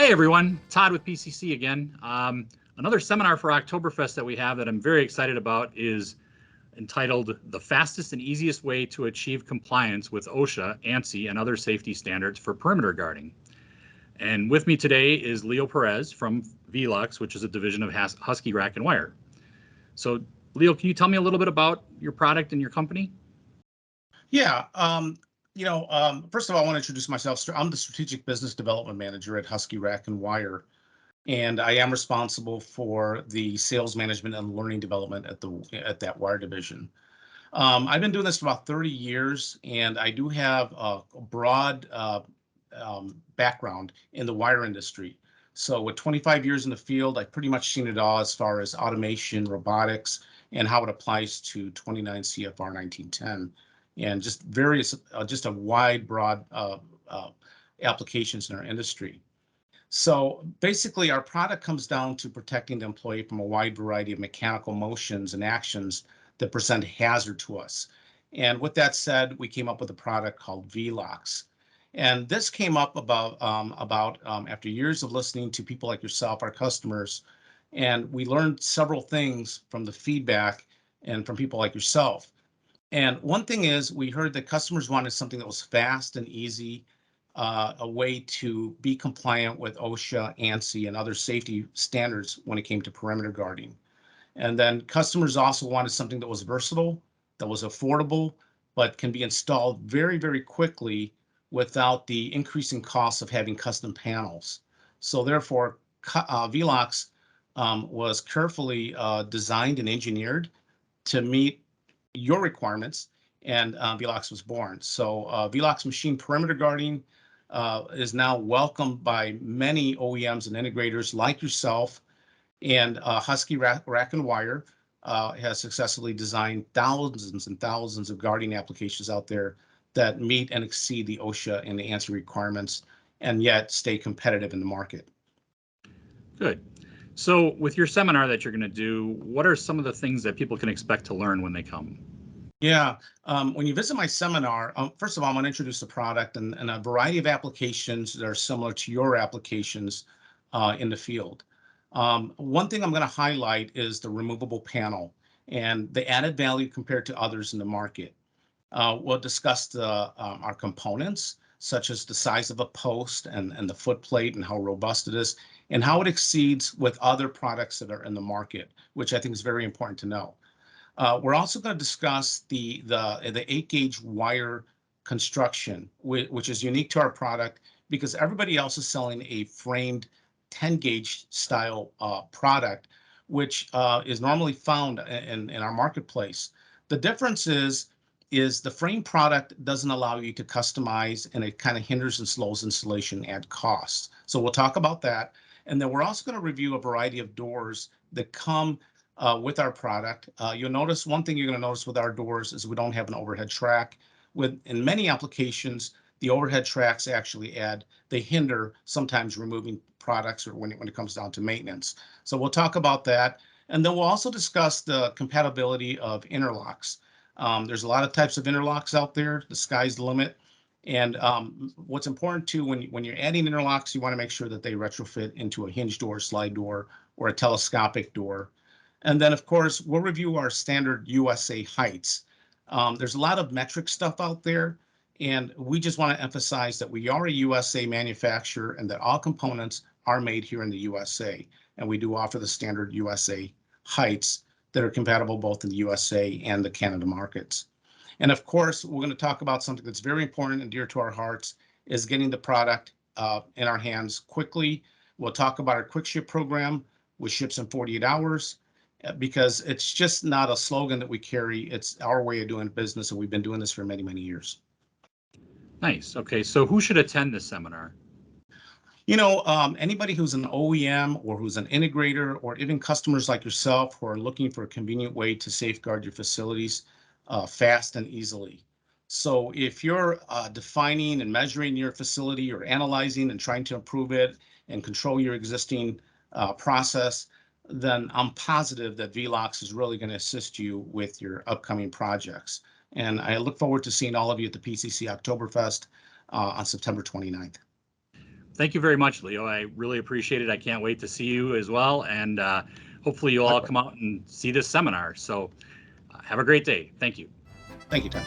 Hey everyone, Todd with PCC again. Another seminar for Oktoberfest that we have that I'm very excited about is entitled The Fastest and Easiest Way to Achieve Compliance with OSHA, ANSI, and Other Safety Standards for Perimeter Guarding. And with me today is Leo Perez from Vlocks, which is a division of Husky Rack and Wire. So Leo, can you tell me a little bit about your product and your company? Yeah, first of all, I want to introduce myself. I'm the Strategic Business Development Manager at Husky Rack and Wire, and I am responsible for the sales management and learning development at that wire division. I've been doing this for about 30 years, and I do have a broad background in the wire industry. So with 25 years in the field, I've pretty much seen it all as far as automation, robotics, and how it applies to 29 CFR 1910. And just various, just a wide, broad applications in our industry. So basically, our product comes down to protecting the employee from a wide variety of mechanical motions and actions that present hazard to us. And with that said, we came up with a product called Velox. And this came up about after years of listening to people like yourself, our customers, and we learned several things from the feedback and from people like yourself. And one thing is, we heard that customers wanted something that was fast and easy, a way to be compliant with OSHA, ANSI, and other safety standards when it came to perimeter guarding. And then customers also wanted something that was versatile, that was affordable, but can be installed very, very quickly without the increasing costs of having custom panels. So therefore, Velox was carefully designed and engineered to meet your requirements, and Velox was born. So Velox machine perimeter guarding is now welcomed by many OEMs and integrators like yourself, and Husky Rack and Wire has successfully designed thousands and thousands of guarding applications out there that meet and exceed the OSHA and the ANSI requirements, and yet stay competitive in the market. Good. So with your seminar that you're going to do, what are some of the things that people can expect to learn when they come? Yeah, when you visit my seminar, first of all, I'm going to introduce the product and a variety of applications that are similar to your applications in the field. One thing I'm going to highlight is the removable panel and the added value compared to others in the market. We'll discuss our components, such as the size of a post and the foot plate and how robust it is, and how it exceeds with other products that are in the market, which I think is very important to know. We're also going to discuss the 8-gauge wire construction, which is unique to our product because everybody else is selling a framed 10-gauge style product, which is normally found in our marketplace. The difference is the frame product doesn't allow you to customize, and it kind of hinders and slows installation and costs. So we'll talk about that. And then we're also going to review a variety of doors that come with our product. You'll notice one thing you're going to notice with our doors is we don't have an overhead track. In many applications, the overhead tracks actually they hinder sometimes removing products or when it comes down to maintenance. So we'll talk about that. And then we'll also discuss the compatibility of interlocks. There's a lot of types of interlocks out there. The sky's the limit. And what's important too, when you're adding interlocks, you want to make sure that they retrofit into a hinge door, slide door, or a telescopic door. And then, of course, we'll review our standard USA heights. There's a lot of metric stuff out there, and we just want to emphasize that we are a USA manufacturer and that all components are made here in the USA. And we do offer the standard USA heights that are compatible both in the USA and the Canada markets. And of course, we're going to talk about something that's very important and dear to our hearts, is getting the product in our hands quickly. We'll talk about our quick ship program, which ships in 48 hours, because it's just not a slogan that we carry. It's our way of doing business, and we've been doing this for many, many years. Nice. Okay, so who should attend this seminar? Anybody who's an OEM or who's an integrator, or even customers like yourself who are looking for a convenient way to safeguard your facilities fast and easily. So if you're defining and measuring your facility or analyzing and trying to improve it and control your existing process, then I'm positive that Velox is really going to assist you with your upcoming projects. And I look forward to seeing all of you at the PCC Oktoberfest on September 29th. Thank you very much, Leo. I really appreciate it. I can't wait to see you as well. And hopefully you'll all come out and see this seminar. So have a great day. Thank you. Thank you, Tom.